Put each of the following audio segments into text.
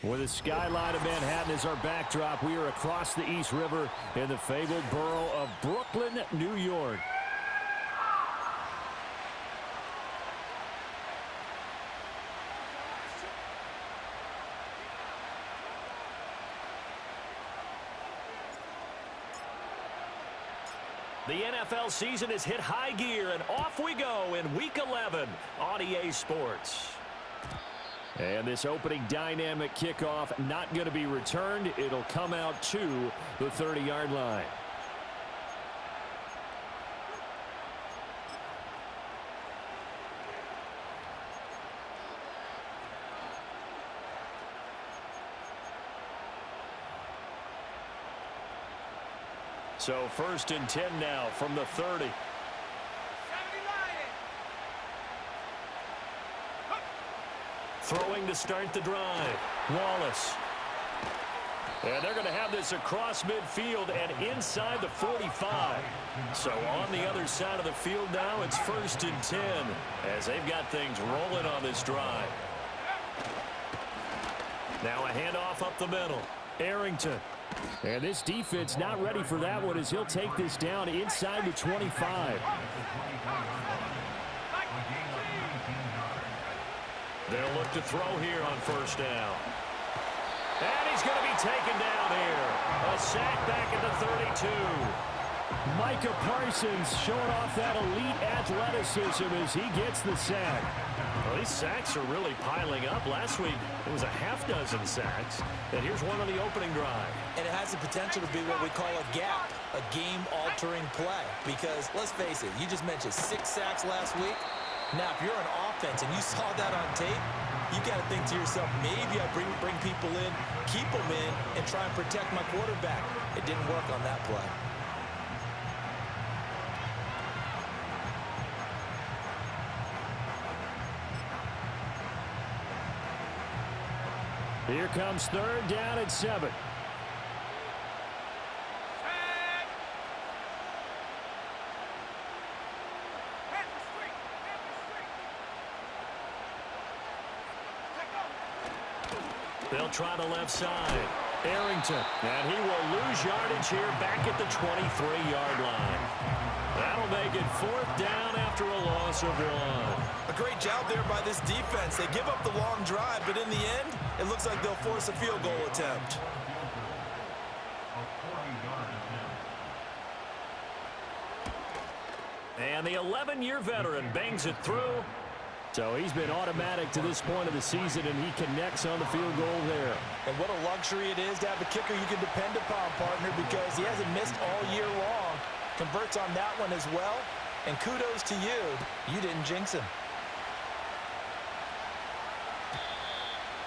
With the skyline of Manhattan as our backdrop, we are across the East River in the fabled borough of Brooklyn, New York. The NFL season has hit high gear, and off we go in Week 11 on EA Sports. And this opening dynamic kickoff not going to be returned. It'll come out to the 30-yard line. So 1st and 10 now from the 30. Throwing to start the drive. Wallace. And they're going to have this across midfield and inside the 45. So on the other side of the field now, it's 1st and 10 as they've got things rolling on this drive. Now a handoff up the middle. Arrington. And this defense not ready for that one as he'll take this down inside the 25. They'll look to throw here on 1st down. And he's going to be taken down here. A sack back at the 32. Micah Parsons showing off that elite athleticism as he gets the sack. Well, these sacks are really piling up. Last week, it was a half-dozen sacks. And here's one on the opening drive. And it has the potential to be what we call a gap, a game-altering play. Because, let's face it, you just mentioned 6 sacks last week. Now, if you're an offense and you saw that on tape, you got to think to yourself, maybe I bring people in, keep them in, and try and protect my quarterback. It didn't work on that play. Here comes 3rd down and 7. They'll try the left side. Arrington. And he will lose yardage here back at the 23-yard line. That'll make it 4th down after a loss of 1. A great job there by this defense. They give up the long drive, but in the end, it looks like they'll force a field goal attempt. And the 11-year veteran bangs it through. So he's been automatic to this point of the season, and he connects on the field goal there. And what a luxury it is to have a kicker you can depend upon, partner, because he hasn't missed all year long. Converts on that one as well. And kudos to you. You didn't jinx him.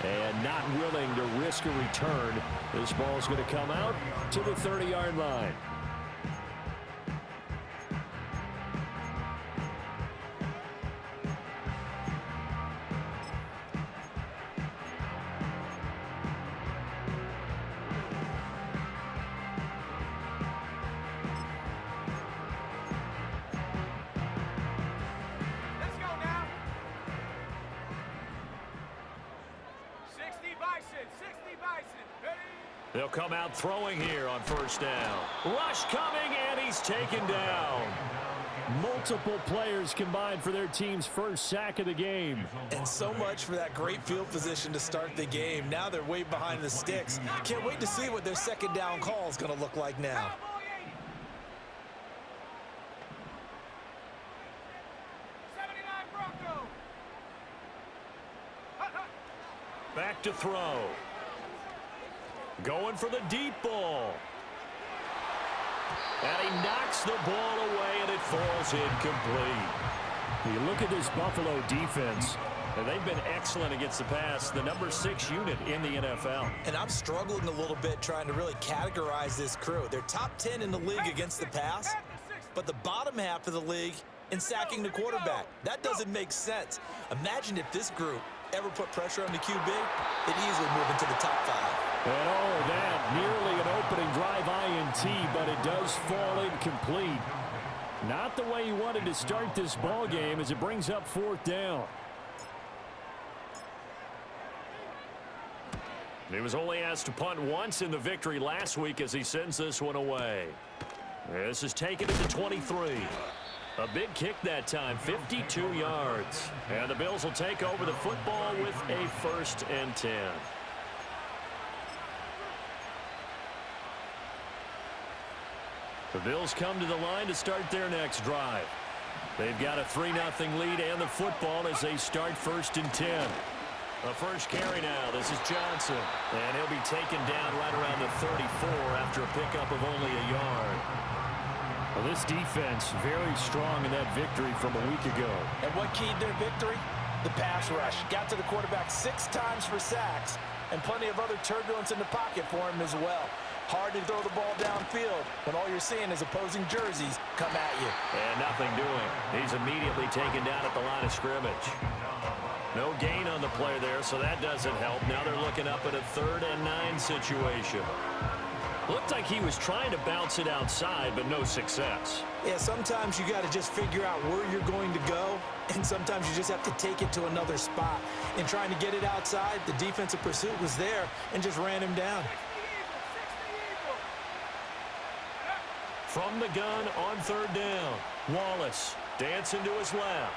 And not willing to risk a return. This ball's going to come out to the 30-yard line. They'll come out throwing here on 1st down. Rush coming, and he's taken down. Multiple players combined for their team's first sack of the game. And so much for that great field position to start the game. Now they're way behind the sticks. Can't wait to see what their 2nd down call is going to look like now. Back to throw. Going for the deep ball. And he knocks the ball away, and it falls incomplete. You look at this Buffalo defense, and they've been excellent against the pass, the number 6 unit in the NFL. And I'm struggling a little bit trying to really categorize this crew. They're top 10 in the league against the pass, but the bottom half of the league in sacking the quarterback. That doesn't make sense. Imagine if this group ever put pressure on the QB, they'd easily move into the top 5. And oh, that nearly an opening drive INT, but it does fall incomplete. Not the way he wanted to start this ball game as it brings up 4th down. He was only asked to punt once in the victory last week as he sends this one away. This is taken at the 23. A big kick that time, 52 yards. And the Bills will take over the football with a 1st and 10. The Bills come to the line to start their next drive. They've got a 3-0 lead and the football as they start 1st and 10. The first carry now. This is Johnson. And he'll be taken down right around the 34 after a pickup of only a yard. Well, this defense very strong in that victory from a week ago. And what keyed their victory? The pass rush. Got to the quarterback 6 times for sacks, and plenty of other turbulence in the pocket for him as well. Hard to throw the ball downfield when all you're seeing is opposing jerseys come at you. And nothing doing. He's immediately taken down at the line of scrimmage. No gain on the play there, so that doesn't help. Now they're looking up at a 3rd and 9 situation. Looked like he was trying to bounce it outside, but no success. Yeah, sometimes you got to just figure out where you're going to go, and sometimes you just have to take it to another spot. In trying to get it outside, the defensive pursuit was there and just ran him down. From the gun on 3rd down, Wallace dancing to his left.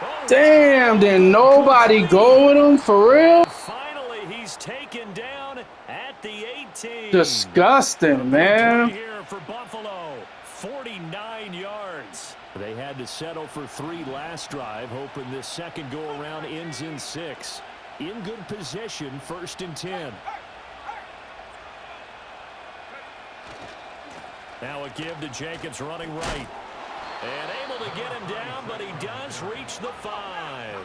Oh, Damn, didn't nobody go with him for real? finally, he's taken down at the 18. Disgusting, man. Here for Buffalo, 49 yards. They had to settle for 3 last drive, hoping this second go-around ends in 6. In good position, 1st and 10. Now a give to Jacobs running right. And able to get him down, but he does reach the 5.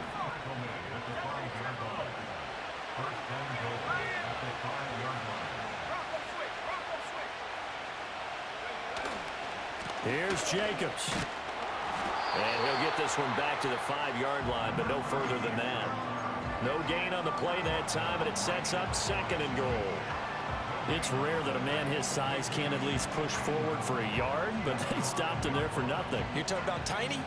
Here's Jacobs. And he'll get this one back to the 5-yard line, but no further than that. No gain on the play that time, and it sets up 2nd and goal. It's rare that a man his size can't at least push forward for a yard, but they stopped him there for nothing. You're talking about Tiny?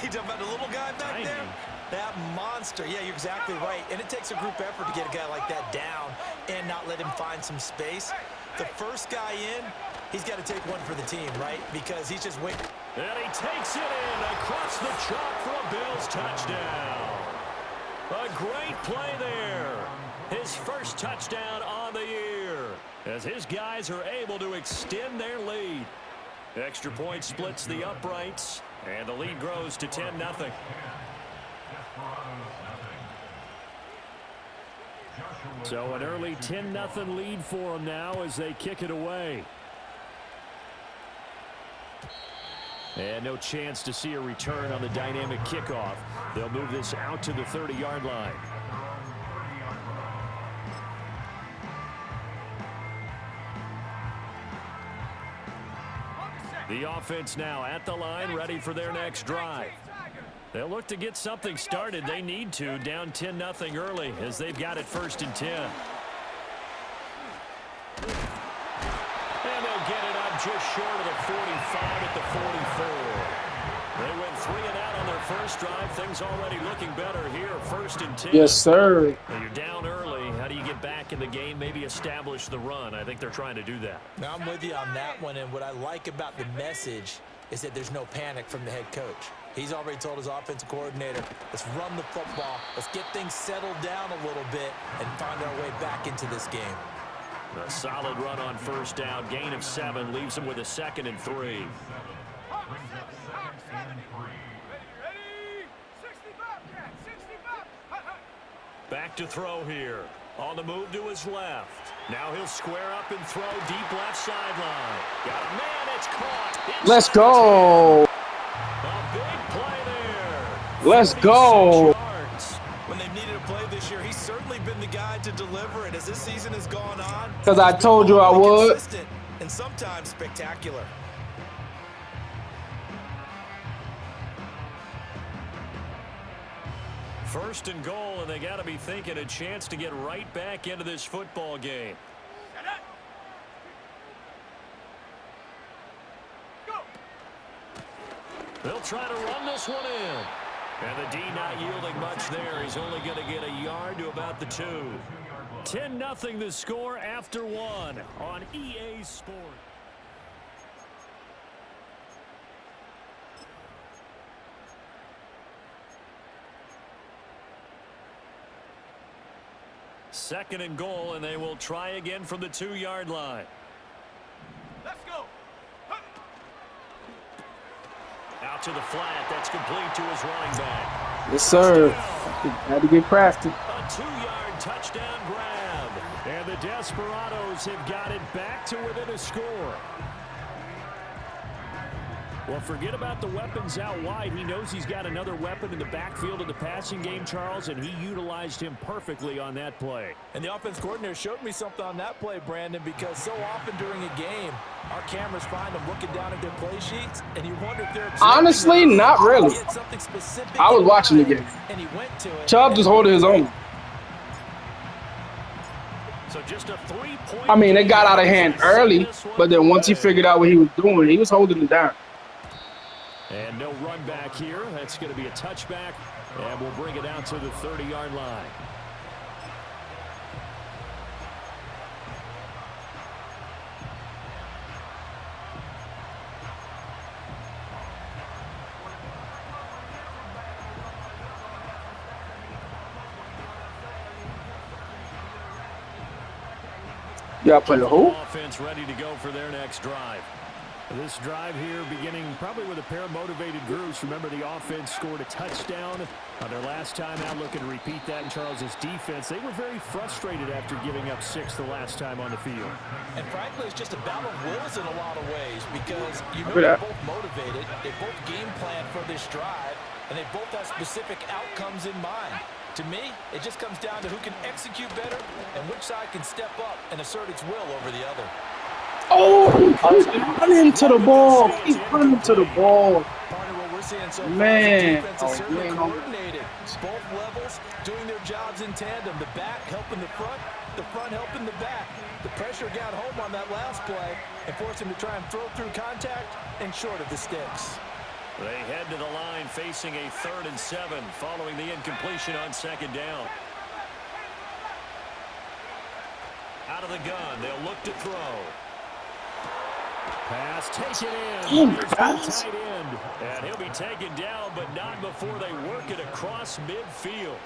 You're talking about the little guy back there? That monster. Yeah, you're exactly right. And it takes a group effort to get a guy like that down and not let him find some space. The first guy in, he's got to take one for the team, right? Because he's just waiting. And he takes it in across the chalk for a Bills touchdown. A great play there. His first touchdown on the year, as his guys are able to extend their lead. Extra point splits the uprights, and the lead grows to 10-0. So an early 10-0 lead for them now as they kick it away. And no chance to see a return on the dynamic kickoff. They'll move this out to the 30-yard line. The offense now at the line, ready for their next drive. They'll look to get something started. They need to, down 10-0 early, as they've got it 1st and 10. And they'll get it up just short of the 45 at the 44. They went 3 and out on their first drive. Things already looking better here, 1st and 10. Yes, sir. Now you're down early. How do you get back in the game, maybe establish the run? I think they're trying to do that. Now, I'm with you on that one, and what I like about the message is that there's no panic from the head coach. He's already told his offensive coordinator, let's run the football, let's get things settled down a little bit and find our way back into this game. A solid run on 1st down, gain of 7, leaves him with a 2nd and 3. Back to throw here. On the move to his left. Now he'll square up and throw deep left sideline. Got a man, it's caught. Let's go. A big play there. Let's go. When they've needed a play this year, he's certainly been the guy to deliver it as this season has gone on. Because I told you I would. Consistent and sometimes spectacular. First and goal, and they got to be thinking a chance to get right back into this football game. They'll try to run this one in. And the D not yielding much there. He's only going to get a yard to about the 2. 10-0 the score after 1 on EA Sports. Second and goal, and they will try again from the 2-yard line. Let's go. Out to the flat. That's complete to his running back. Yes, sir. Had to get crafty. A 2-yard touchdown grab. And the Desperados have got it back to within a score. Well, forget about the weapons out wide. He knows he's got another weapon in the backfield of the passing game, Charles, and he utilized him perfectly on that play. And the offense coordinator showed me something on that play, Brandon, because so often during a game, our cameras find them looking down at their play sheets, and you wonder if they're Honestly, not really. I was watching the game. And he went to it. Chubb just holding his own. So just a 3-point. I mean, it got out of hand early, but then once he figured out what he was doing, he was holding it down. And no run back here. That's going to be a touchback, and we'll bring it out to the 30-yard line. Y'all play the who? Offense ready to go for their next drive. This drive here beginning probably with a pair of motivated groups. Remember, the offense scored a touchdown on their last time out. Looking to repeat that in Charles's defense. They were very frustrated after giving up 6 the last time on the field. And frankly, it's just a battle of wills in a lot of ways because you know they're both motivated. They both game plan for this drive, and they both have specific outcomes in mind. To me, it just comes down to who can execute better and which side can step up and assert its will over the other. Oh, he's running to the ball. He's running to the ball. Man. Coordinated. Both levels doing their jobs in tandem. The back helping the front helping the back. The pressure got home on that last play and forced him to try and throw through contact and short of the sticks. They head to the line facing a 3rd and 7 following the incompletion on 2nd down. Out of the gun, they'll look to throw. Pass taken in. Tight end. And he'll be taken down, but not before they work it across midfield.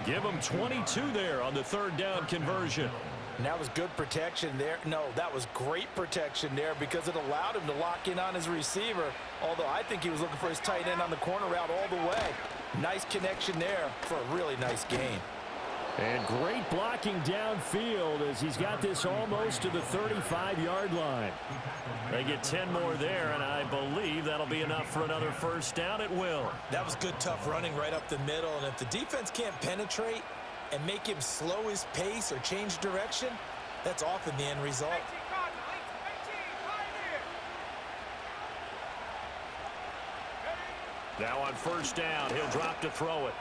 Give him 22 there on the 3rd down conversion. And that was good protection there. No, that was great protection there because it allowed him to lock in on his receiver, although I think he was looking for his tight end on the corner route all the way. Nice connection there for a really nice gain. And great blocking downfield as he's got this almost to the 35-yard line. They get 10 more there, and I believe that'll be enough for another 1st down at will. That was good, tough running right up the middle, and if the defense can't penetrate and make him slow his pace or change direction, that's often the end result. Now on 1st down, he'll drop to throw it.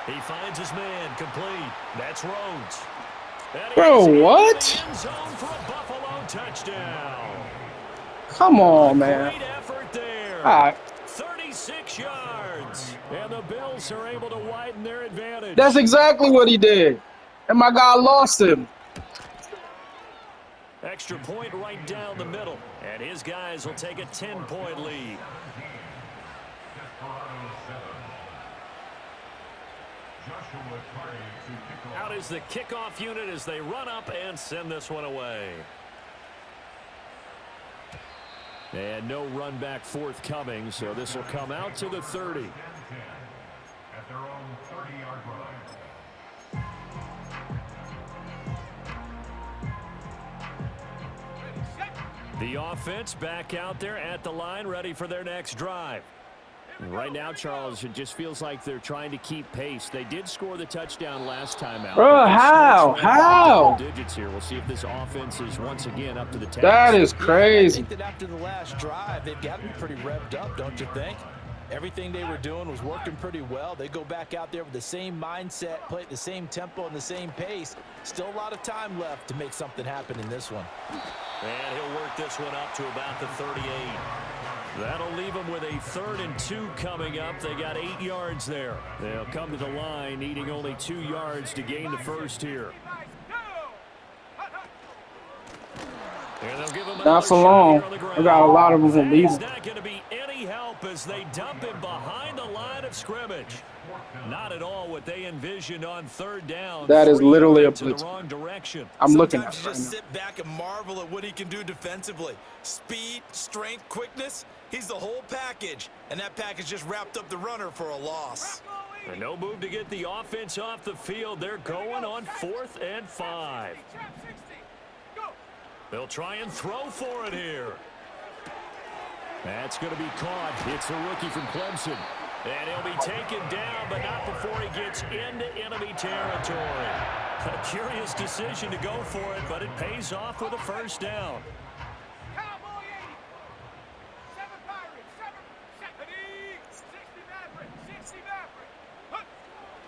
He finds his man, complete. That's Rhodes. Bro, what? End zone for a Buffalo touchdown. Come on, man. Great effort there. All right. 36 yards. And the Bills are able to widen their advantage. That's exactly what he did. And my guy lost him. Extra point right down the middle. And his guys will take a 10-point lead. Out is the kickoff unit as they run up and send this one away. And no run back forthcoming, so this will come out to the 30. At their own 30-yard line. The offense back out there at the line, ready for their next drive. Right now, Charles, it just feels like they're trying to keep pace. They did score the touchdown last time out. Bro, how? Digits here. We'll see if this offense is once again up to the task. That is crazy. I think that after the last drive, they've got to be pretty revved up, don't you think? Everything they were doing was working pretty well. They go back out there with the same mindset, play at the same tempo and the same pace. Still a lot of time left to make something happen in this one. And he'll work this one up to about the 38. That'll leave them with a 3rd and 2 coming up. They got 8 yards there. They'll come to the line needing only 2 yards to gain the first here. And they'll give him Not for long. I got a lot of them from He's leaving. not going to be any help as they dump him behind the line of scrimmage. Not at all what they envisioned on 3rd down. That is 3 literally a yards in the blitz. wrong direction. I'm looking at Sometimes it you right just now. sit back and marvel at what he can do defensively. Speed, strength, quickness. He's the whole package, and that package just wrapped up the runner for a loss. And no move to get the offense off the field. They're going on 4th and 5. They'll try and throw for it here. That's going to be caught. It's the rookie from Clemson. And he'll be taken down, but not before he gets into enemy territory. A curious decision to go for it, but it pays off with a 1st down.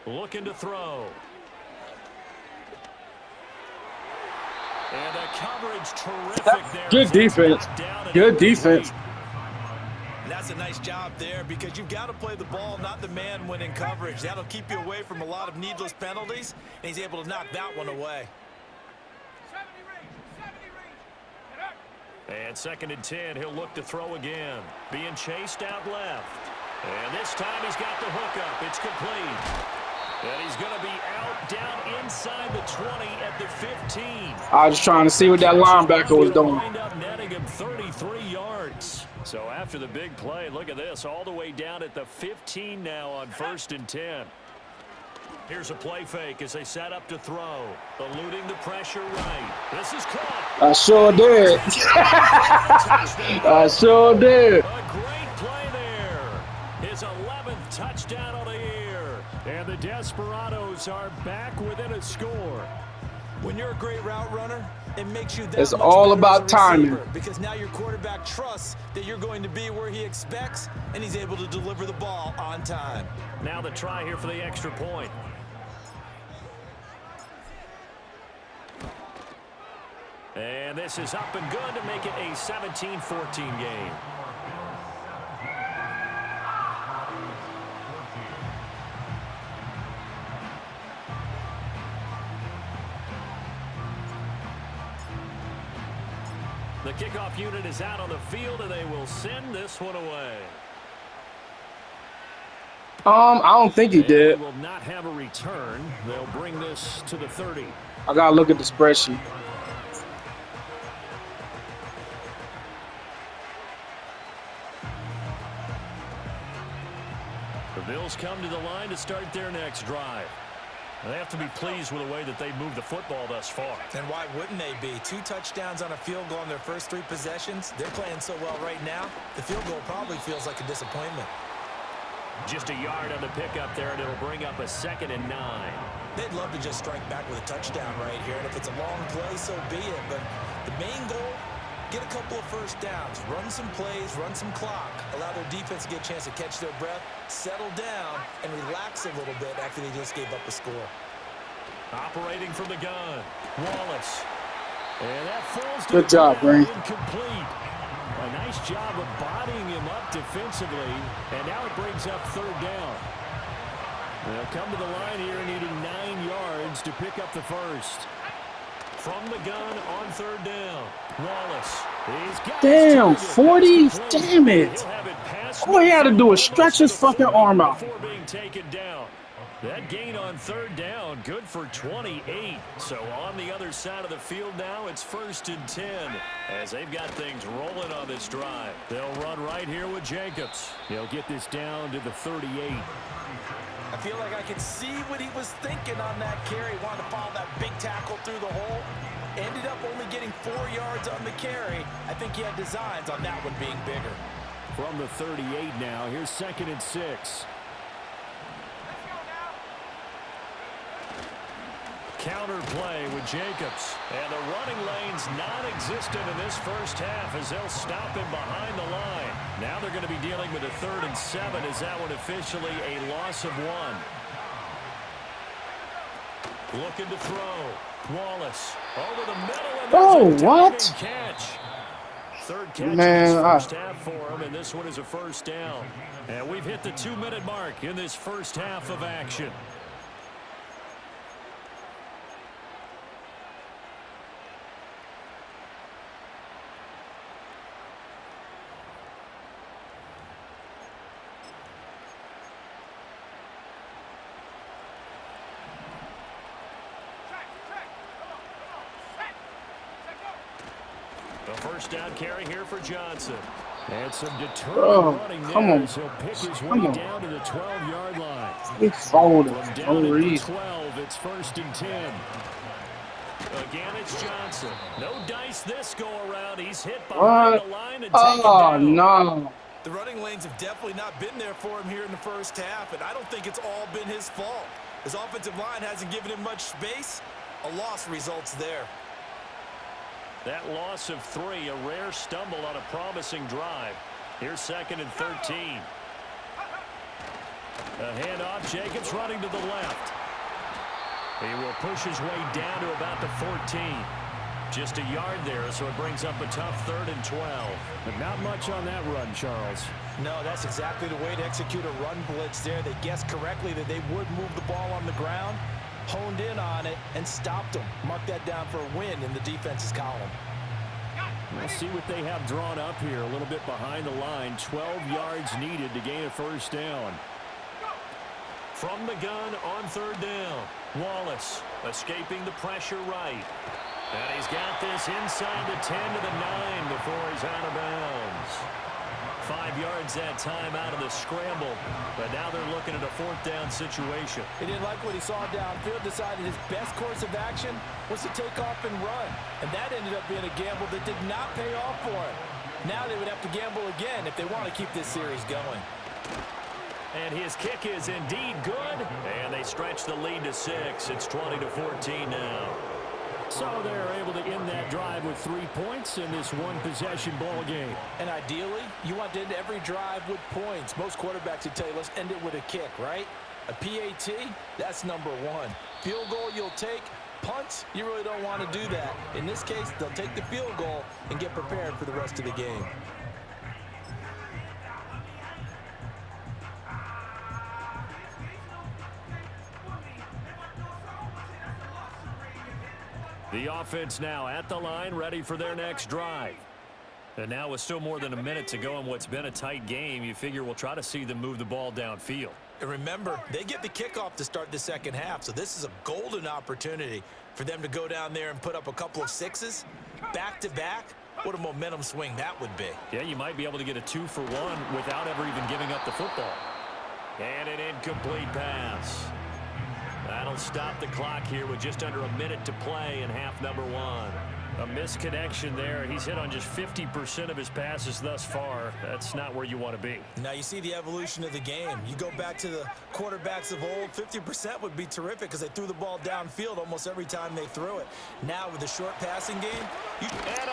Looking to throw. And the coverage terrific there. Good defense. Good defense. And that's a nice job there because you've got to play the ball, not the man when in coverage. That'll keep you away from a lot of needless penalties, and he's able to knock that one away. And 2nd and 10, he'll look to throw again. Being chased out left. And this time he's got the hookup. It's complete. And he's going to be out down inside the 20 at the 15. I was just trying to see what that linebacker was doing. Wind up netting him 33 yards. So after the big play, look at this, all the way down at the 15 now on 1st and 10. Here's a play fake as they set up to throw. Eluding the pressure right. This is caught. I sure did. I sure did. A great play there. His 11th touchdown of the year. And the Desperados are back within a score. When you're a great route runner, it makes you that It's much all better about as a receiver, timing. because now your quarterback trusts that you're going to be where he expects, and he's able to deliver the ball on time. Now the try here for the extra point. And this is up and good to make it a 17-14 game. The kickoff unit is out on the field, and they will send this one away. I don't think he And did. will not have a return. They'll bring this to the 30. I gotta look at the spreadsheet. The Bills come to the line to start their next drive. They have to be pleased with the way that they've moved the football thus far. And why wouldn't they be? 2 touchdowns on a field goal in their first 3 possessions. They're playing so well right now, the field goal probably feels like a disappointment. Just a yard on the pickup there, and it'll bring up a 2nd and 9. They'd love to just strike back with a touchdown right here, and if it's a long play, so be it. But the main goal, get a couple of first downs, run some plays, run some clock, allow their defense to get a chance to catch their breath, settle down, and relax a little bit after they just gave up a score. Operating from the gun, Wallace. And that falls to Good the job, ground, Green. incomplete. A nice job of bodying him up defensively, and now it brings up 3rd down. They'll come to the line here needing 9 yards to pick up the first. From the gun on 3rd down, Wallace. He's got Damn, his 40? target. Damn it. He'll have it past All he had to do was midfield, stretch his fucking arm out. before being taken down. That gain on 3rd down, good for 28. So on the other side of the field now, it's 1st and 10 as they've got things rolling on this drive. They'll run right here with Jacobs. They'll get this down to the 38. I feel like I can see what he was thinking on that carry. Wanted to follow that big tackle through the hole. Ended up only getting 4 yards on the carry. I think he had designs on that one being bigger. From the 38 now, here's 2nd and 6. Counter play with Jacobs. And the running lane's non-existent in this first half as they'll stop him behind the line. Now they're going to be dealing with a 3rd and 7 as that one officially a loss of 1. Looking to throw. Wallace over the middle. And Oh, there's a what? diving catch. third catch in Man, this first half for him, and this one is a first down. And we've hit the 2-minute mark in this first half of action. The first down carry here for Johnson. And some determined running there as he'll pick his way down to the 12-yard line. From down at the 12, it's 1st and 10. Again, it's Johnson. No dice this go-around. He's hit behind the line and taken down. No. The running lanes have definitely not been there for him here in the first half, and I don't think it's all been his fault. His offensive line hasn't given him much space. A loss results there. That loss of 3, a rare stumble on a promising drive. Here's 2nd and 13. A handoff, Jacobs running to the left. He will push his way down to about the 14. Just a yard there, so it brings up a tough 3rd and 12. But not much on that run, Charles. No, that's exactly the way to execute a run blitz there. They guessed correctly that they would move the ball on the ground, honed in on it, and stopped them. Mark that down for a win in the defense's column. We'll see what they have drawn up here. A little bit behind the line. 12 yards needed to gain a first down. From the gun on 3rd down. Wallace escaping the pressure right. And he's got this inside the 10 to the 9 before he's out of bounds. 5 yards that time out of the scramble. But now they're looking at a 4th down situation. He didn't like what he saw downfield, decided his best course of action was to take off and run. And that ended up being a gamble that did not pay off for him. Now they would have to gamble again if they want to keep this series going. And his kick is indeed good. And they stretch the lead to 6. It's 20-14 now. So they're able to end that drive with 3 points in this one-possession ball game. And ideally, you want to end every drive with points. Most quarterbacks would tell you, let's end it with a kick, right? A PAT, that's number 1. Field goal you'll take. Punts, you really don't want to do that. In this case, they'll take the field goal and get prepared for the rest of the game. The offense now at the line, ready for their next drive. And now with still more than a minute to go in what's been a tight game, you figure we'll try to see them move the ball downfield. And remember, they get the kickoff to start the second half, so this is a golden opportunity for them to go down there and put up a couple of 6s. Back-to-back, what a momentum swing that would be. Yeah, you might be able to get a 2-for-1 without ever even giving up the football. And an incomplete pass. That'll stop the clock here with just under a minute to play in half number 1. A misconnection there. He's hit on just 50% of his passes thus far. That's not where you want to be. Now you see the evolution of the game. You go back to the quarterbacks of old, 50% would be terrific because they threw the ball downfield almost every time they threw it. Now with the short passing game,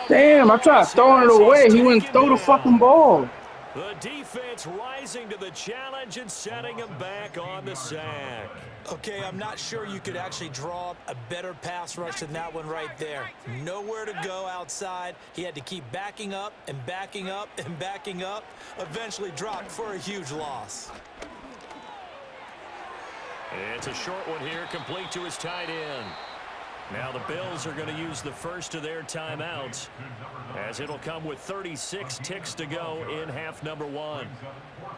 damn, I tried throwing it away. He wouldn't throw the fucking ball. The defense rising to the challenge and setting him back on the sack. Okay, I'm not sure you could actually draw up a better pass rush than that one right there. Nowhere to go outside. He had to keep backing up and backing up and backing up. Eventually dropped for a huge loss. It's a short one here, complete to his tight end. Now the Bills are going to use the first of their timeouts, as it'll come with 36 ticks to go in half number 1.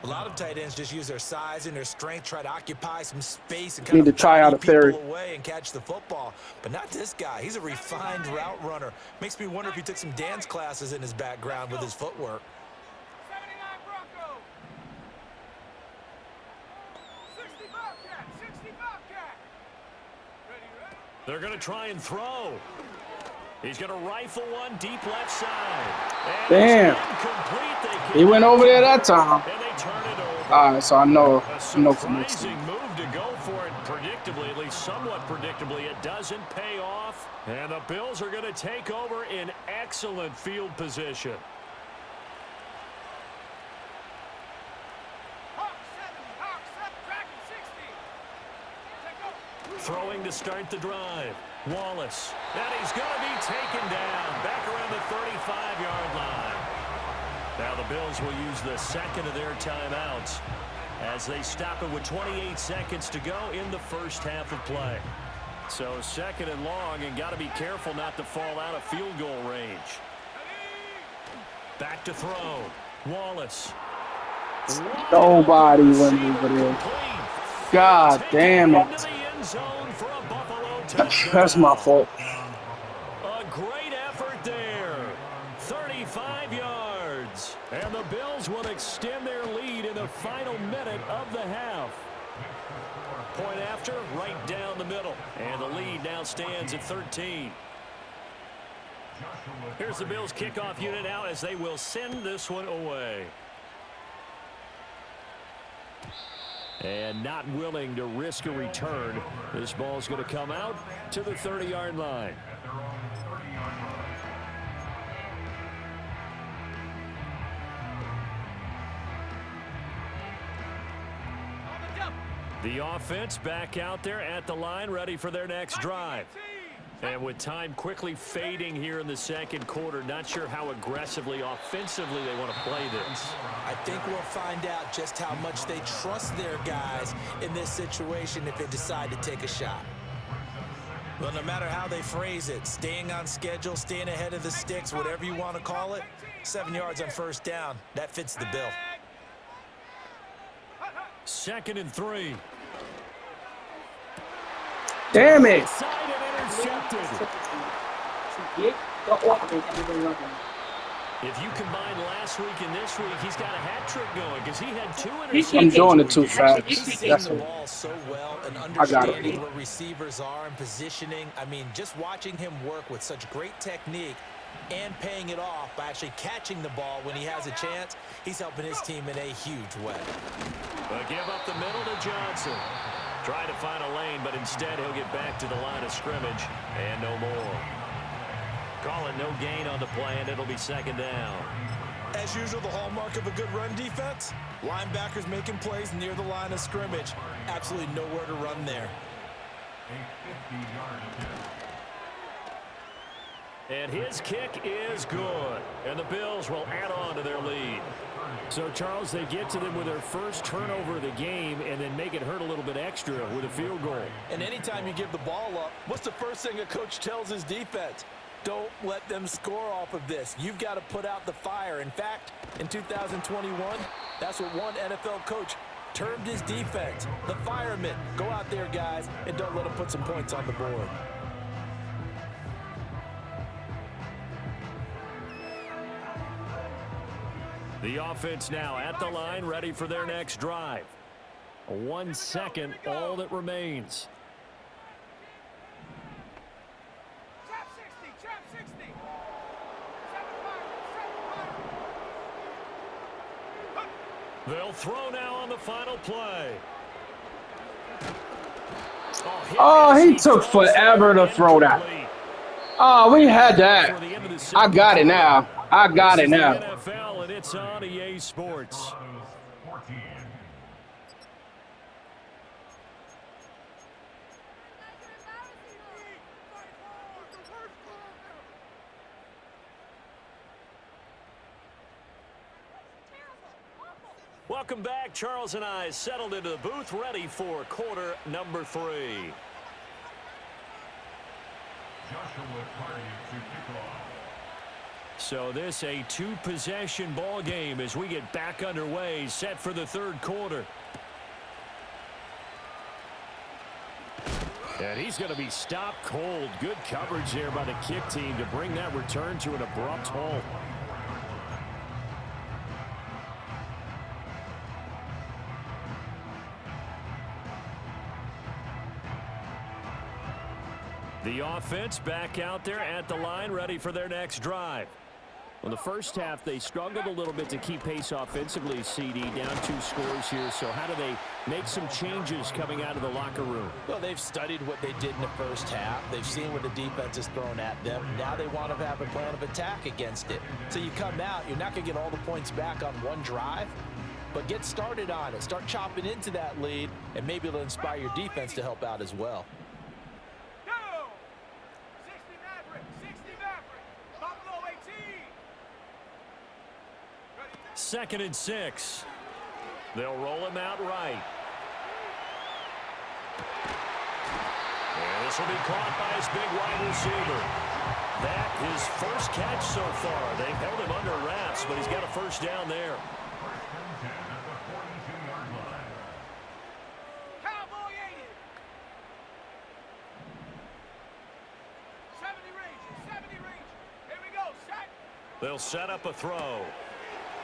A lot of tight ends just use their size and their strength, try to occupy some space and need to try out a theory away and catch the football. But not this guy. He's a refined route runner. Makes me wonder if he took some dance classes in his background with his footwork. 79 Bronco. 60 Bobcat. 60 Bobcat. Ready? They're going to try and throw. He's going to rifle one deep left side. And damn. He went over there that time. And they turn it over. All right, so I know for next surprising move to go for it predictably, at least somewhat predictably. It doesn't pay off. And the Bills are going to take over in excellent field position. Hawk 7, Dragon 60. Throwing to start the drive. Wallace. And he's going to be taken down back around the 35-yard line. Now the Bills will use the second of their timeouts as they stop it with 28 seconds to go in the first half of play. So second and long, and got to be careful not to fall out of field goal range. Back to throw. Wallace. Nobody went over there. God damn it. That's my fault. A great effort there. 35 yards. And the Bills will extend their lead in the final minute of the half. Point after, right down the middle. And the lead now stands at 13. Here's the Bills kickoff unit out as they will send this one away. And not willing to risk a return. This ball's going to come out to the 30-yard line. The offense back out there at the line, ready for their next drive. And with time quickly fading here in the second quarter, not sure how aggressively, offensively they want to play this. I think we'll find out just how much they trust their guys in this situation if they decide to take a shot. Well, no matter how they phrase it, staying on schedule, staying ahead of the sticks, whatever you want to call it, 7 yards on first down, that fits the bill. 2nd and 3. Damn it. If you combine last week and this week, he's got a hat trick going because he had 2 interceptions. I'm doing it too fast. He's seeing That's the what. ball so well and I got understanding it. where receivers are and positioning. I mean, just watching him work with such great technique and paying it off by actually catching the ball when he has a chance, he's helping his team in a huge way. But give up the middle to Johnson. Trying to find a lane, but instead he'll get back to the line of scrimmage and no more. Call it no gain on the play, and it'll be 2nd down. As usual, the hallmark of a good run defense, linebackers making plays near the line of scrimmage. Absolutely nowhere to run there. And his kick is good. And the Bills will add on to their lead. So, Charles, they get to them with their first turnover of the game and then make it hurt a little bit extra with a field goal. And anytime you give the ball up, what's the first thing a coach tells his defense? Don't let them score off of this. You've got to put out the fire. In fact, in 2021, that's what one NFL coach termed his defense. The firemen. Go out there, guys, and don't let them put some points on the board. The offense now at the line, ready for their next drive. 1 second, all that remains. Trap 60, trap 60. 7-5. They'll throw now on the final play. Oh, he took forever to throw that. Oh, we had that. I got it now. I got it now. NFL, and it's on EA Sports. Welcome back. Charles and I settled into the booth, ready for quarter number 3. So this a 2-possession ball game as we get back underway, set for the 3rd quarter. And he's going to be stopped cold. Good coverage there by the kick team to bring that return to an abrupt halt. The offense back out there at the line, ready for their next drive. Well, the first half, they struggled a little bit to keep pace offensively, CD, down 2 scores here. So how do they make some changes coming out of the locker room? Well, they've studied what they did in the first half. They've seen what the defense has thrown at them. Now they want to have a plan of attack against it. So you come out, you're not going to get all the points back on one drive, but get started on it. Start chopping into that lead, and maybe it'll inspire your defense to help out as well. Go! 60 Maverick, 60 Maverick. Buffalo 18. Ready, 2nd and 6. They'll roll him out right. And this will be caught by his big wide receiver. That his first catch so far. They've held him under wraps, but he's got a first down there. Cowboy 80. 70 Ranger, 70 Ranger. Here we go, set. They'll set up a throw.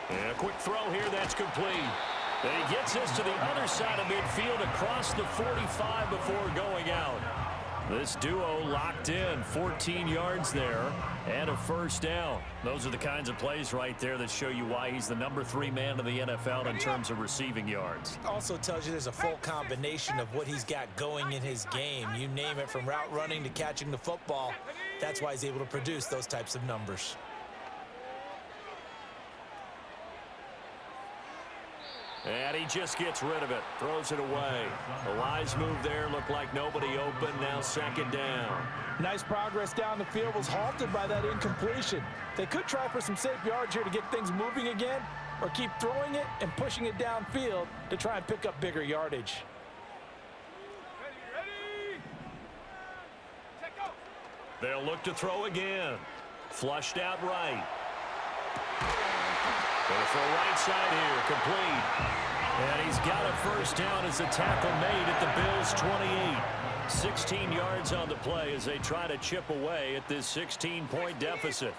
And a quick throw here, that's complete. And he gets this to the other side of midfield across the 45 before going out. This duo locked in, 14 yards there, and a first down. Those are the kinds of plays right there that show you why he's the number 3 man in the NFL in terms of receiving yards. Also tells you there's a full combination of what he's got going in his game. You name it, from route running to catching the football. That's why he's able to produce those types of numbers. And he just gets rid of it, throws it away. A wise move there, looked like nobody open, now 2nd down. Nice progress down the field, was halted by that incompletion. They could try for some safe yards here to get things moving again, or keep throwing it and pushing it downfield to try and pick up bigger yardage. Ready? Check go. They'll look to throw again. Flushed out right. Going for a right side here, complete. And he's got a first down as the tackle made at the Bills' 28. 16 yards on the play as they try to chip away at this 16-point deficit.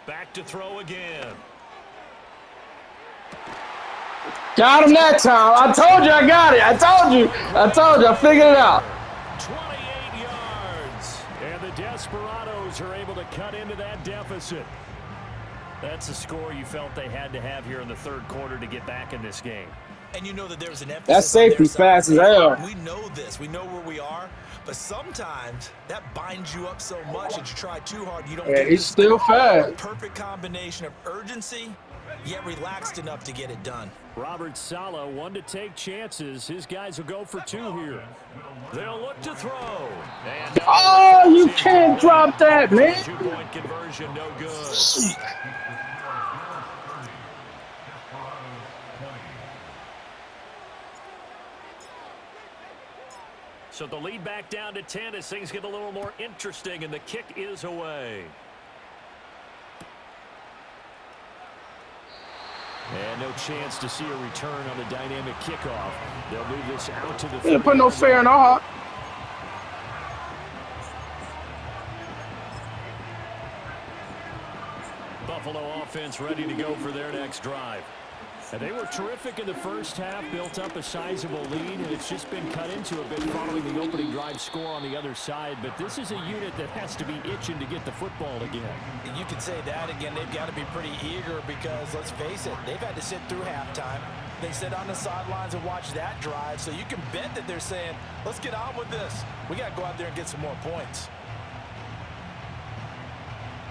Back to throw again. Got him that time. I told you I got it. I told you. I figured it out. 28 yards. And the Desperados are able to cut into that deficit. That's a score you felt they had to have here in the 3rd quarter to get back in this game. And you know that there's an emphasis. That safety fast as hell. We know this. We know where we are. But sometimes that binds you up so much that you try too hard. You don't Yeah, get he's still fast. perfect combination of urgency, yet relaxed enough to get it done. Robert Saleh, one to take chances. His guys will go for 2 here. They'll look to throw. And Oh, you can't drop that, man. 2-point conversion, no good. So the lead back down to 10 as things get a little more interesting, and the kick is away. And no chance to see a return on the dynamic kickoff. They'll move this out to the He didn't put no fair in our heart. Buffalo offense ready to go for their next drive. And they were terrific in the first half, built up a sizable lead, and it's just been cut into a bit following the opening drive score on the other side. But this is a unit that has to be itching to get the football again. You could say that again. They've got to be pretty eager because, let's face it, they've had to sit through halftime. They sit on the sidelines and watch that drive. So you can bet that they're saying, let's get on with this. We got to go out there and get some more points.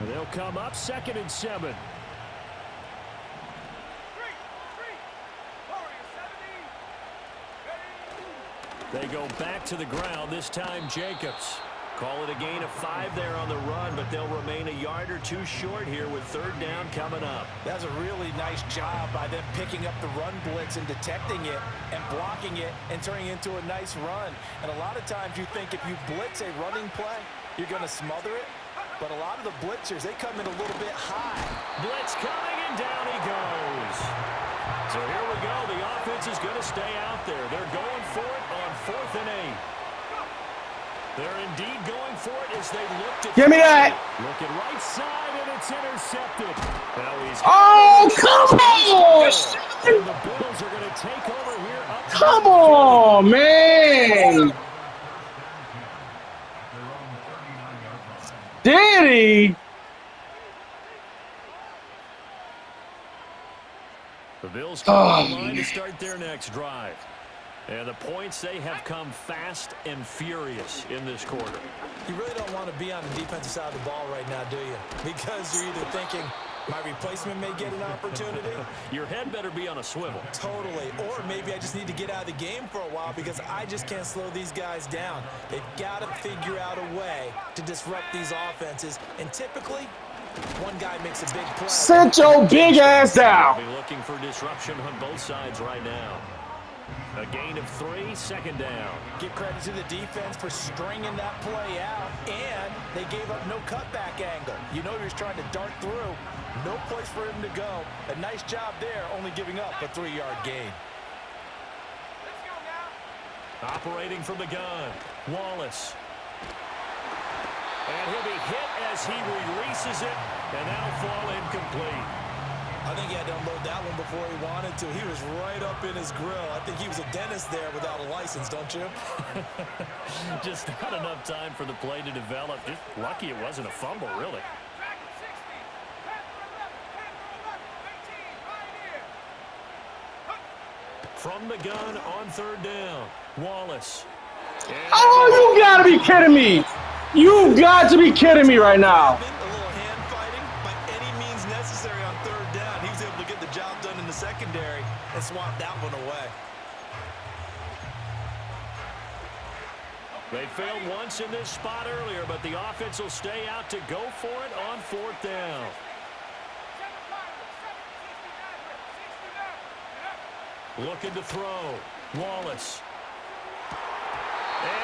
They'll come up 2nd and 7. They go back to the ground, this time Jacobs. Call it a gain of 5 there on the run, but they'll remain a yard or 2 short here with 3rd down coming up. That's a really nice job by them picking up the run blitz and detecting it and blocking it and turning it into a nice run. And a lot of times you think if you blitz a running play, you're going to smother it. But a lot of the blitzers, they come in a little bit high. Blitz coming, and down he goes. So here we go. The offense is going to stay out there. They're going for it on 4th and 8. They're indeed going for it as they look to... Give me that. Looking right side, and it's intercepted. Now he's... Oh, come on. And the Bills are going to take over here. Come on, man. Did he? The Bills come on the line to start their next drive. And the points, they have come fast and furious in this quarter. You really don't want to be on the defensive side of the ball right now, do you? Because you're either thinking, my replacement may get an opportunity. Your head better be on a swivel. Totally. Or maybe I just need to get out of the game for a while because I just can't slow these guys down. They've got to figure out a way to disrupt these offenses. And typically, One guy makes a big play. Sit your big ass down. They'll be looking for disruption on both sides right now. A gain of 3, second down. Give credit to the defense for stringing that play out, and they gave up no cutback angle. You know he was trying to dart through. No place for him to go. A nice job there, only giving up a 3-yard gain. Let's go now. Operating from the gun, Wallace. And he'll be hit as he releases it, and that'll fall incomplete. I think he had to unload that one before he wanted to. He was right up in his grill. I think he was a dentist there without a license, don't you? Just not enough time for the play to develop. Just lucky it wasn't a fumble, really. Track him 60. 10 for 11. 10 for 11. 18. Right here. From the gun on third down, Wallace. Oh, you gotta be kidding me. You got to be kidding me right now. A little hand fighting by any means necessary on third down. He was able to get the job done in the secondary and swat that one away. They failed once in this spot earlier, but the offense will stay out to go for it on fourth down. 7 Looking to throw, Wallace.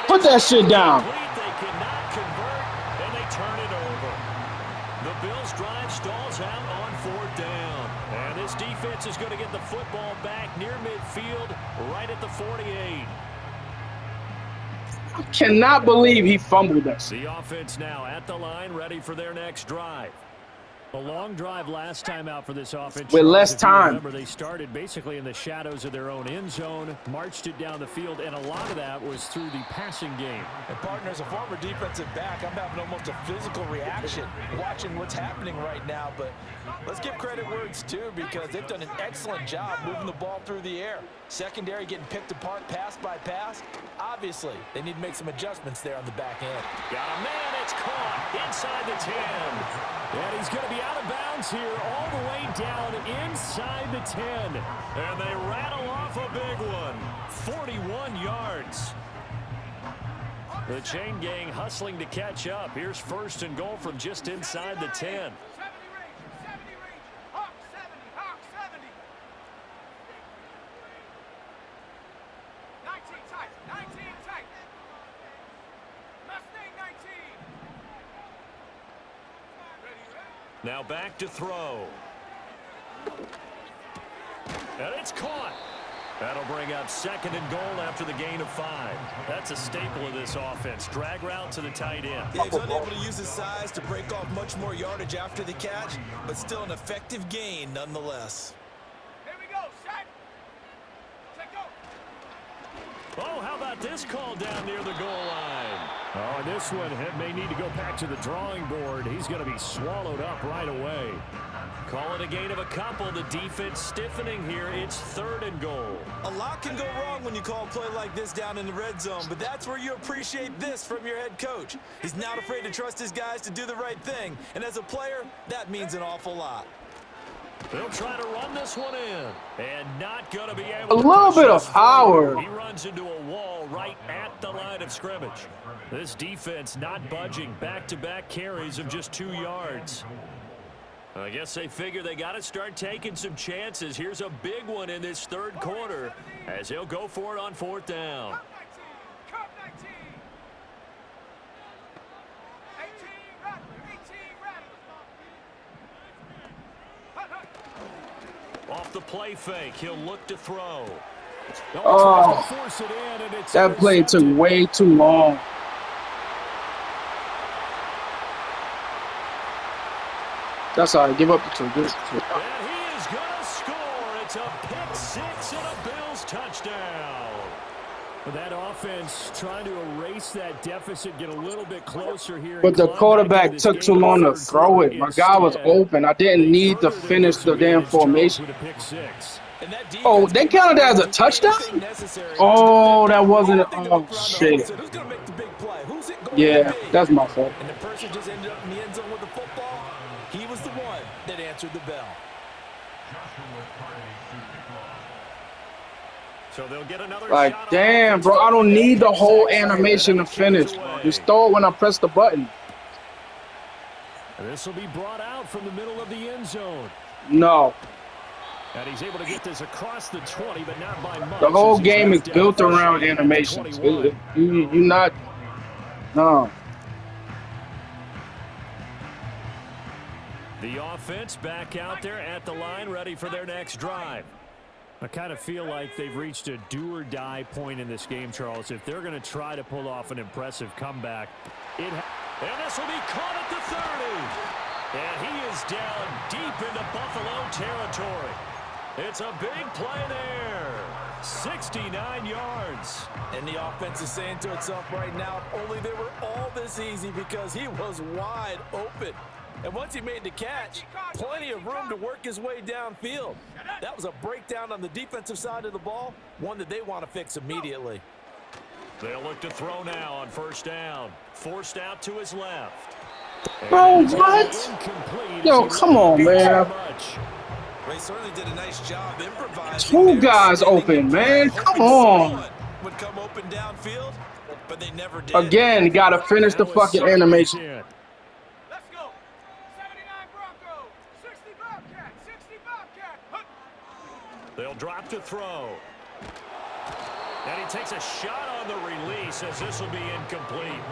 Put that shit down. They cannot convert, and they turn it over. The Bills' drive stalls out on fourth down. And this defense is going to get the football back near midfield, right at the 48. I cannot believe he fumbled us. The offense now at the line, ready for their next drive. A long drive last time out for this offense. With less If you time. Remember, they started basically in the shadows of their own end zone, marched it down the field, and a lot of that was through the passing game. And partner, as a former defensive back, I'm having almost a physical reaction watching what's happening right now. But let's give credit where it's due, because they've done an excellent job moving the ball through the air. Secondary getting picked apart pass by pass. Obviously, they need to make some adjustments there on the back end. Got a man, it's caught inside the 10. And he's going to be out of bounds here all the way down inside the 10. And they rattle off a big one. 41 yards. The chain gang hustling to catch up. Here's first and goal from just inside the 10. 70 range. 70 range. Hawk 70. Hawk 70. 19 tight. 19 tight. Mustang 19. Ready, ready. Now back to throw. And it's caught. That'll bring up second and goal after the gain of 5. That's a staple of this offense. Drag route to the tight end. Yeah, he's unable to use his size to break off much more yardage after the catch, but still an effective gain nonetheless. Here we go. Set. Check go. Oh, how about this call down near the goal line? Oh, this one may need to go back to the drawing board. He's going to be swallowed up right away. Call it a gain of a couple. The defense stiffening here. It's third and goal. A lot can go wrong when you call a play like this down in the red zone, but that's where you appreciate this from your head coach. He's not afraid to trust his guys to do the right thing, and as a player, that means an awful lot. They'll try to run this one in, and not going to be able A to little push bit this of power. through. He runs into a wall right at the line of scrimmage. This defense not budging. Back-to-back carries of just 2 yards. I guess they figure they got to start taking some chances. Here's a big one in this third quarter as he'll go for it on fourth down. Cup 19. Cup 19. 18 Rattler. 18 Rattler. Off the play fake, he'll look to throw. Oh, Tries to force it in, and it's that play took intercepted. way too long. That's all right. Give up the two. And he is going to score. It's a pick six and a Bills touchdown. That offense trying to erase that deficit, get a little bit closer here. But the quarterback took too long to throw it. My guy was open. I didn't need to finish the damn formation. Oh, they counted that as a touchdown? Oh, that wasn't. Oh, shit. Yeah, that's my fault. And the person just ended up in the end zone with the football. He was the one that answered the bell. So they'll get another Like, shot damn, bro, I don't need the whole animation to finish, bro. Just throw it when I press the button. And this will be brought out from the middle of the end zone. No. And he's able to get this across the 20, but not by much. The whole game is built around animations. You not. No. The offense back out there at the line, ready for their next drive. I kind of feel like they've reached a do-or-die point in this game, Charles. If they're going to try to pull off an impressive comeback, and this will be caught at the 30. And he is down deep into Buffalo territory. It's a big play there. 69 yards. And the offense is saying to itself right now, only they were all this easy because he was wide open. And once he made the catch, plenty of room to work his way downfield. That was a breakdown on the defensive side of the ball, one that they want to fix immediately. They'll look to throw now on first down. Forced out to his left. Bro, what? Yo, come on, man. They certainly did a nice job improvising. Two guys open, man. Come on. Would come open downfield, but they never did. Again, gotta finish the fucking animation. Let's go. 79 Broncos. 60 Bobcat. 60 Bobcat. They'll drop to throw. And he takes a shot on the release as this will be incomplete.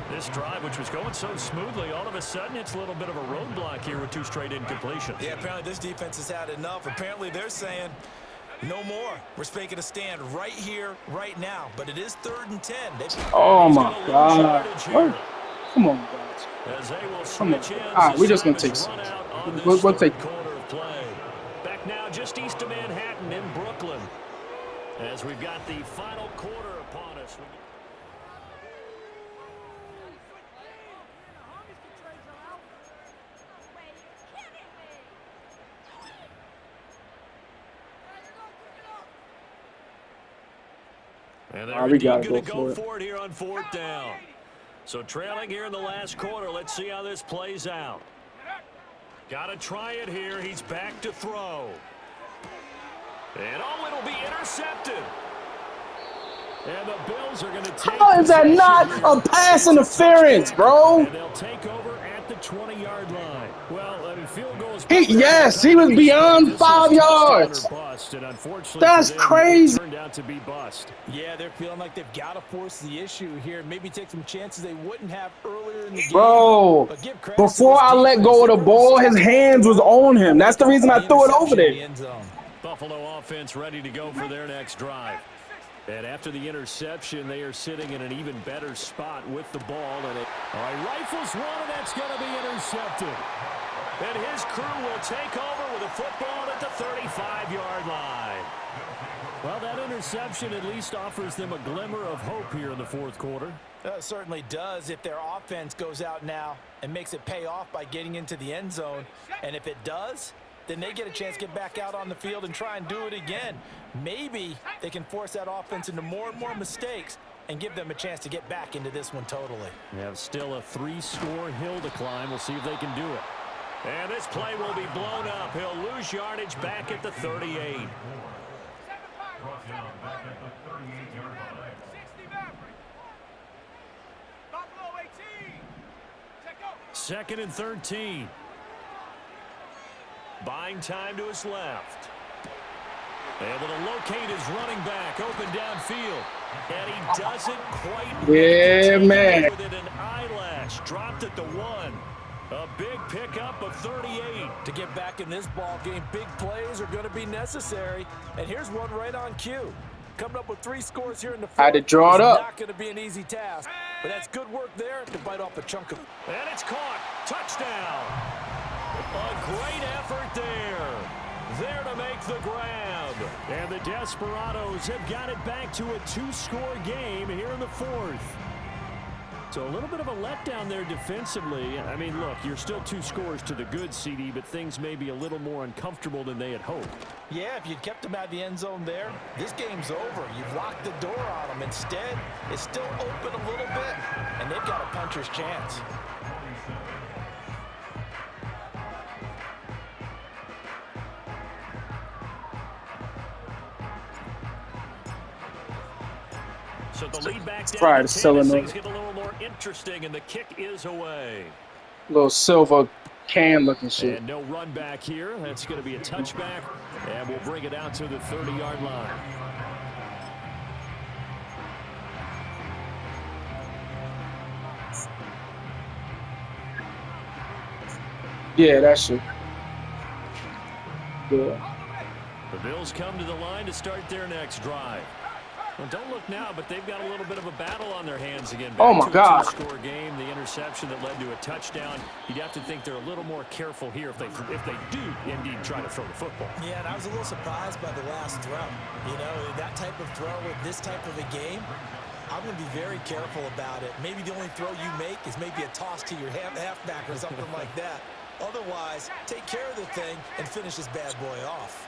This drive, which was going so smoothly, all of a sudden it's a little bit of a roadblock here with two straight incompletions. Yeah, apparently this defense has had enough. Apparently they're saying no more. We're making a stand right here, right now. But it is 3rd and 10. Oh, my God. What? Come on, guys. Come on. All right, we're just going to take 6. We'll take it. Back now just east of Manhattan in Brooklyn. As we've got the final quarter upon us. And they're we gotta going to go go for it here on 4th down. So trailing here in the last quarter. Let's see how this plays out. Got to try it here. He's back to throw. And it'll be intercepted. And the Bills are going to take. How is that not a pass interference, bro? And they'll take over at the 20-yard line. Well, I mean, field goals. Yes, he was beyond 5 yards. That's crazy. Turned out to be bust. Yeah, they're feeling like they've got to force the issue here. Maybe take some chances they wouldn't have earlier in the game. Bro, before I let go of the ball, his hands was on him. That's the reason I threw it over there. Buffalo offense ready to go for their next drive. And after the interception, they are sitting in an even better spot with the ball. And all right, rifles one, and that's going to be intercepted. And his crew will take over with a football at the 35-yard line. Well, that interception at least offers them a glimmer of hope here in the 4th quarter. It certainly does if their offense goes out now and makes it pay off by getting into the end zone. And if it does, then they get a chance to get back out on the field and try and do it again. Maybe they can force that offense into more and more mistakes and give them a chance to get back into this one totally. They have still a 3-score hill to climb. We'll see if they can do it. And this play will be blown up. He'll lose yardage back at the 38. Second and 13. Buying time to his left. Able to locate his running back open downfield. And he doesn't quite. Yeah, man. With an eyelash. Dropped at the 1. A big pickup of 38. To get back in this ball game, big plays are going to be necessary. And here's one right on cue. Coming up with 3 scores here in the 4th. I had to draw it up. Not going to be an easy task, but that's good work there to bite off a chunk of. And it's caught. Touchdown. A great effort there. There to make the grab. And the Desperados have got it back to a 2-score game here in the 4th. So a little bit of a letdown there defensively. I mean, look, you're still 2 scores to the good, CD, but things may be a little more uncomfortable than they had hoped. Yeah, if you'd kept them out of the end zone there, this game's over. You've locked the door on them. Instead, it's still open a little bit, and they've got a puncher's chance. So the lead back down. Right, it's still in things get a little more interesting, and the kick is away. Little silver can looking shit. And no run back here. That's going to be a touchback. And we'll bring it out to the 30-yard line. Yeah, that shit. Yeah. The Bills come to the line to start their next drive. Well, don't look now, but they've got a little bit of a battle on their hands again. Oh, my God. Two-score game, the interception that led to a touchdown. You'd have to think they're a little more careful here if they do indeed try to throw the football. Yeah, and I was a little surprised by the last throw. You know, that type of throw with this type of a game, I'm going to be very careful about it. Maybe the only throw you make is maybe a toss to your halfback or something like that. Otherwise, take care of the thing and finish this bad boy off.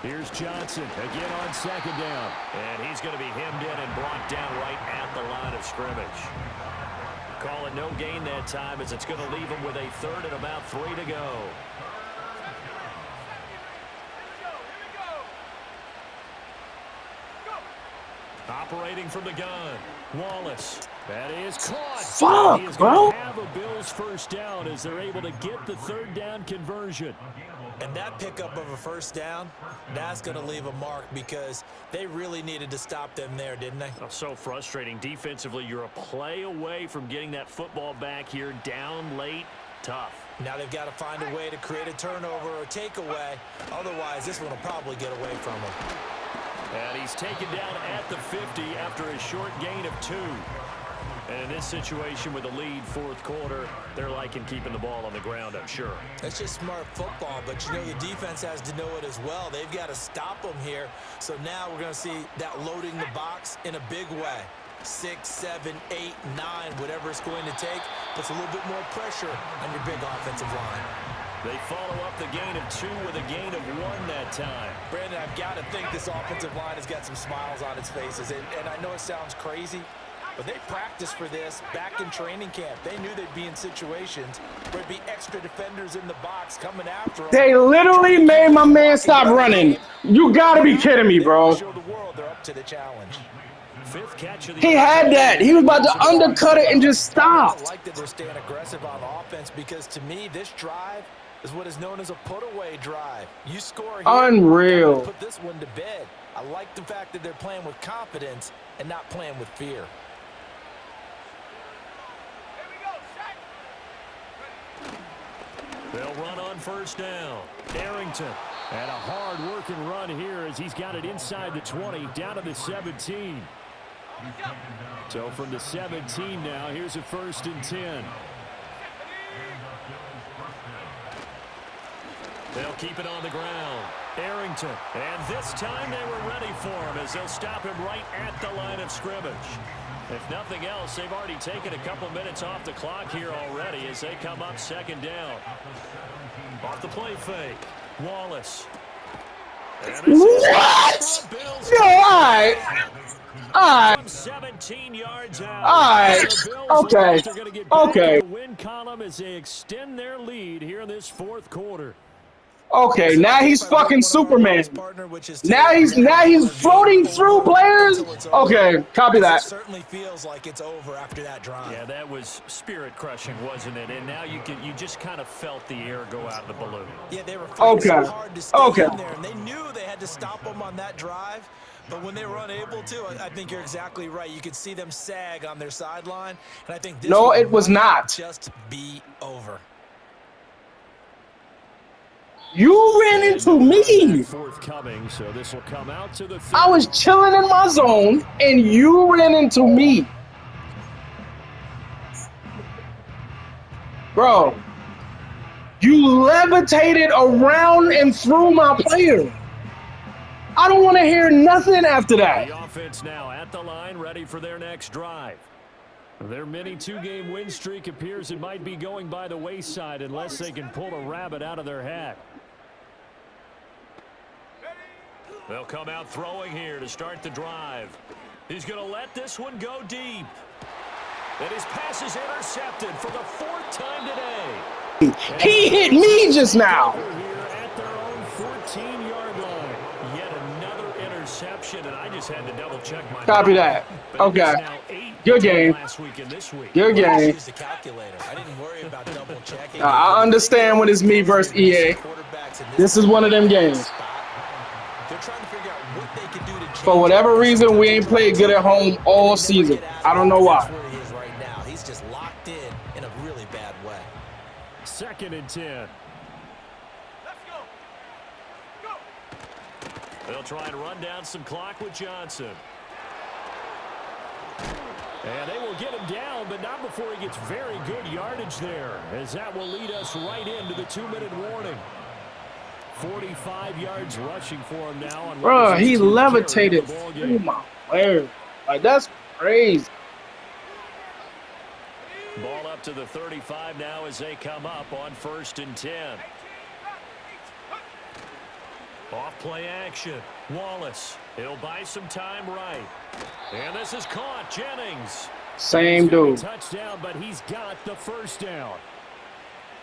Here's Johnson again on second down. And he's going to be hemmed in and brought down right at the line of scrimmage. Call it no gain that time as it's going to leave him with a third and about 3 to go. Operating from the gun, Wallace. That is caught. Fuck, he is bro. going to have a Bills first down as they're able to get the third down conversion. And that pickup of a first down, that's going to leave a mark because they really needed to stop them there, didn't they? Oh, so frustrating. Defensively, you're a play away from getting that football back here, down late, tough. Now they've got to find a way to create a turnover or takeaway. Otherwise, this one will probably get away from them. And he's taken down at the 50 after a short gain of 2. And in this situation with the lead fourth quarter, they're liking keeping the ball on the ground, I'm sure. That's just smart football, but you know the defense has to know it as well. They've got to stop them here. So now we're going to see that loading the box in a big way. 6, 7, 8, 9, whatever it's going to take, puts a little bit more pressure on your big offensive line. They follow up the gain of 2 with a gain of 1 that time. Brandon, I've got to think this offensive line has got some smiles on its faces. And I know it sounds crazy, but they practiced for this back in training camp. They knew they'd be in situations where there'd be extra defenders in the box coming after them. They literally made my man stop running. You gotta be kidding me, bro. Show the world they're up to the challenge. Fifth catch of the He had that. He was about to undercut it and just I stop. like that they're staying aggressive on offense because, to me, this drive is what is known as a put-away drive. You score here, Unreal. put this one to bed. I like the fact that they're playing with confidence and not playing with fear. They'll run on first down. Arrington. And a hard-working run here as he's got it inside the 20, down to the 17. So from the 17 now, here's a 1st and 10. They'll keep it on the ground. Arrington. And this time they were ready for him as they'll stop him right at the line of scrimmage. If nothing else, they've already taken a couple minutes off the clock here already as they come up second down. Off the play fake. Wallace. What? Yo, all right. All right. 17 yards out. All right. Okay. Okay. Win column as they extend their lead here in this fourth quarter. Okay, now he's fucking Superman. Now he's floating through players. Okay, copy that. It certainly feels like it's over after that drive. Yeah, that was spirit crushing, wasn't it? And now you just kind of felt the air go out of the balloon. Yeah, they were fighting so hard to stay in there, and they knew they had to stop them on that drive. But when they were unable to, I think you're exactly right. You could see them sag on their sideline, and I think this it was not. Just be over. You ran into me. Forthcoming, so this will come out to the I was chilling in my zone, and you ran into me. Bro, you levitated around and through my player. I don't want to hear nothing after that. The offense now at the line, ready for their next drive. Their mini 2-game win streak appears it might be going by the wayside unless they can pull a rabbit out of their hat. They'll come out throwing here to start the drive. He's going to let this one go deep. And his pass is intercepted for the 4th time today. He hit me just now. Here at their own 14-yard line. Yet another interception, and I just had to double check my. Copy that. But Okay. it's now 8 Good game. Last week and this week. Good game. Use the calculator. I didn't worry about double checking. I understand when it's me versus EA. This is one of them games. They're trying to figure out what they can do to change. For whatever reason, we ain't played good at home all season. I don't know why. That's where he is right now. He's just locked in a really bad way. 2nd and 10. Let's go. Go. They'll try and run down some clock with Johnson. And they will get him down, but not before he gets very good yardage there, as that will lead us right into the 2-minute warning. 45 yards rushing for him now. Bro, he levitated. Oh my word. Like, that's crazy. Ball up to the 35 now as they come up on 1st and 10. Off play action. Wallace. He'll buy some time right. And this is caught. Jennings. Same dude. Touchdown, but he's got the 1st down.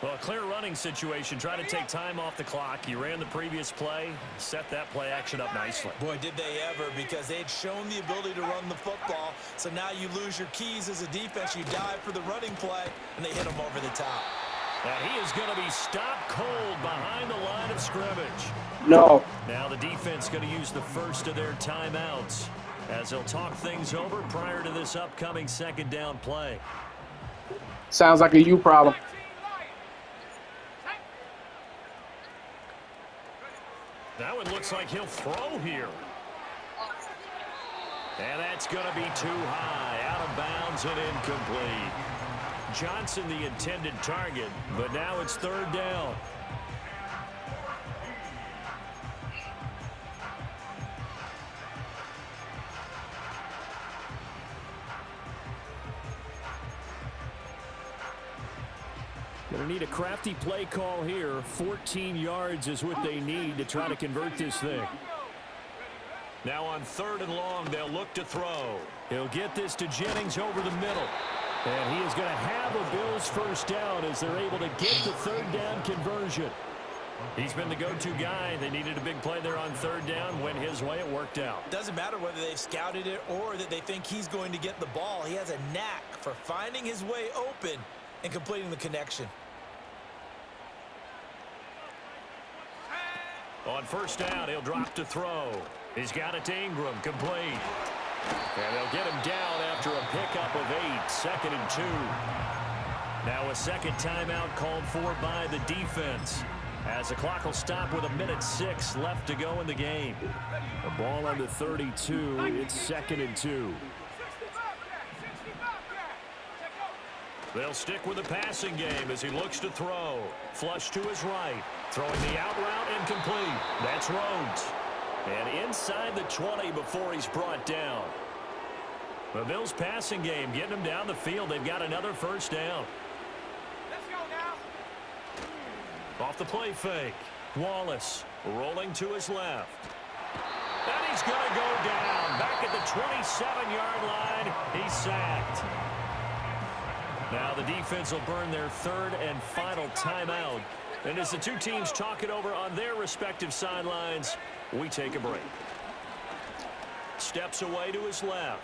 Well, a clear running situation. Try to take time off the clock. You ran the previous play. Set that play action up nicely. Boy, did they ever, because they had shown the ability to run the football. So now you lose your keys as a defense. You dive for the running play, and they hit him over the top. And he is going to be stopped cold behind the line of scrimmage. No. Now the defense going to use the first of their timeouts as they'll talk things over prior to this upcoming 2nd down play. Sounds like a you problem. That one looks like he'll throw here. And that's going to be too high, out of bounds and incomplete. Johnson the intended target, but now it's 3rd down. Going to need a crafty play call here. 14 yards is what they need to try to convert this thing. Now on 3rd and long, they'll look to throw. He'll get this to Jennings over the middle. And he is going to have a Bills 1st down as they're able to get the 3rd down conversion. He's been the go-to guy. They needed a big play there on 3rd down. Went his way. It worked out. Doesn't matter whether they've scouted it or that they think he's going to get the ball. He has a knack for finding his way open and completing the connection. On 1st down, he'll drop to throw. He's got it to Ingram, complete. And they'll get him down after a pickup of 8, 2nd and 2. Now a 2nd timeout called for by the defense, as the clock will stop with 1:06 left to go in the game. The ball under 32, it's 2nd and 2. They'll stick with the passing game as he looks to throw. Flush to his right. Throwing the out route incomplete. That's Rhodes. And inside the 20 before he's brought down. The Bills passing game getting them down the field. They've got another 1st down. Let's go now. Off the play fake. Wallace rolling to his left. And he's going to go down. Back at the 27-yard line. He's sacked. Now the defense will burn their 3rd and final timeout. And as the two teams talk it over on their respective sidelines, we take a break. Steps away to his left.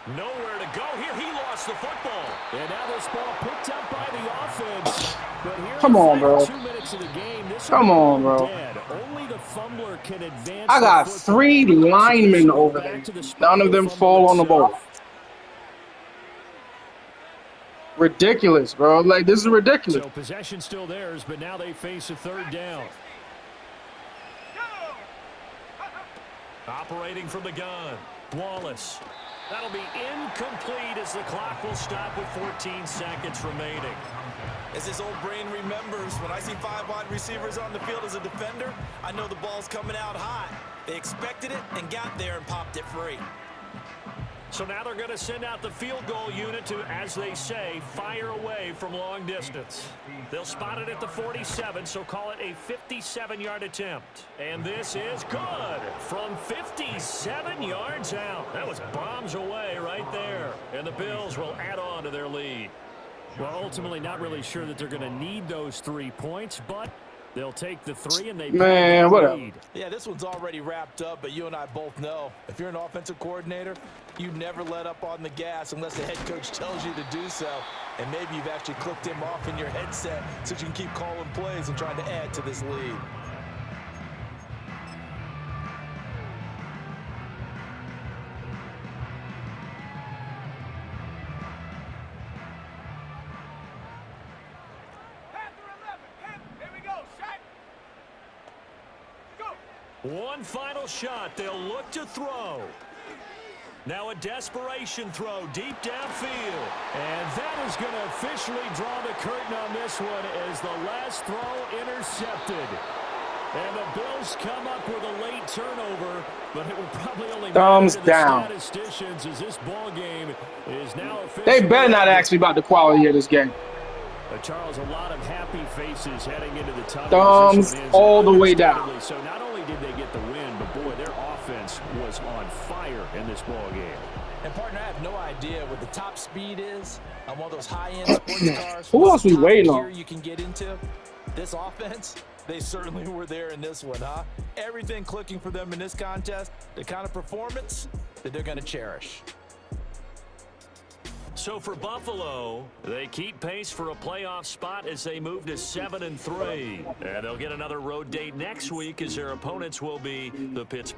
Nowhere to go here. He lost the football. And now this ball picked up by the offense. But here Come on, bro. 2 minutes of the game. This Come on, bro. dead. Only the fumbler can advance. I got 3 linemen over there. None of them fall on the ball. Ridiculous, bro. Like, this is ridiculous. So possession still theirs, but now they face a 3rd down. Operating from the gun. Wallace. That'll be incomplete as the clock will stop with 14 seconds remaining. As his old brain remembers, when I see 5 wide receivers on the field as a defender, I know the ball's coming out hot. They expected it and got there and popped it free. So now they're going to send out the field goal unit to, as they say, fire away from long distance. They'll spot it at the 47, so call it a 57-yard attempt. And this is good from 57 yards out. That was bombs away right there. And the Bills will add on to their lead. Well, ultimately not really sure that they're going to need those 3 points, but They'll take the 3 and they Man, whatever. lead. Yeah, this one's already wrapped up, but you and I both know if you're an offensive coordinator, you never let up on the gas unless the head coach tells you to do so. And maybe you've actually clicked him off in your headset so you can keep calling plays and trying to add to this lead. One final shot. They'll look to throw. Now a desperation throw deep downfield. And that is going to officially draw the curtain on this one as the last throw intercepted. And the Bills come up with a late turnover, but it would probably only thumbs matter to the down. statisticians as this ball game is now officially. They better not ask me about the quality of this game. Charles, a lot of happy faces heading into the tunnel. Thumbs all the way down. So not only did they get the win, but boy, their offense was on fire in this ball game. And partner, I have no idea what the top speed is on one of those high-end sports cars. Who else we waiting on? You can get into this offense. They certainly were there in this one, huh? Everything clicking for them in this contest, the kind of performance that they're going to cherish. So for Buffalo, they keep pace for a playoff spot as they move to 7-3. And they'll get another road date next week as their opponents will be the Pittsburgh